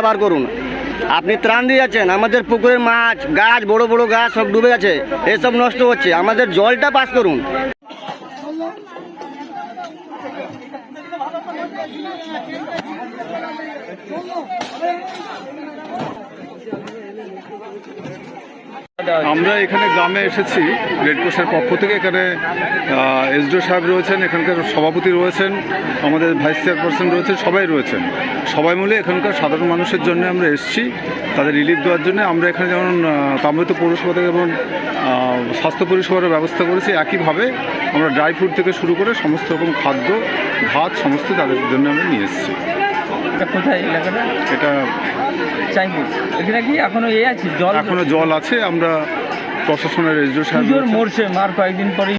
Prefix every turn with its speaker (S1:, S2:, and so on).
S1: বার করুন, আপনি ত্রাণ দিয়ে যাচ্ছেন, আমাদের পুকুরের মাছ গাছ বড় বড় গাছ সব ডুবে গেছে, এসব নষ্ট হচ্ছে, আমাদের জলটা পাস করুন।
S2: আমরা এখানে গ্রামে এসেছি রেড ক্রসের পক্ষ থেকে। এখানে এসডিও সাহেব রয়েছেন, এখানকার সভাপতি রয়েছেন, আমাদের ভাইস চেয়ারপারসন রয়েছেন, সবাই রয়েছেন। সবাই মিলে এখানকার সাধারণ মানুষের জন্য আমরা এসেছি, তাদের রিলিফ দেওয়ার জন্য। আমরা এখানে যেমন কামরূপ পৌরসভা থেকে যেমন স্বাস্থ্য পরিষেবার ব্যবস্থা করেছি, একইভাবে আমরা ড্রাই ফ্রুট থেকে শুরু করে সমস্ত রকম খাদ্য ভাত সমস্ত তাদের জন্য আমরা নিয়ে এসেছি।
S3: কোথায় এলাকাটা?
S2: এটা
S3: চাইপুর। এখানে কি এখনো আছে জল?
S2: এখনো জল আছে। আমরা প্রশাসনের এসডিও সাহেব
S3: মরছে মার কয়েকদিন পরে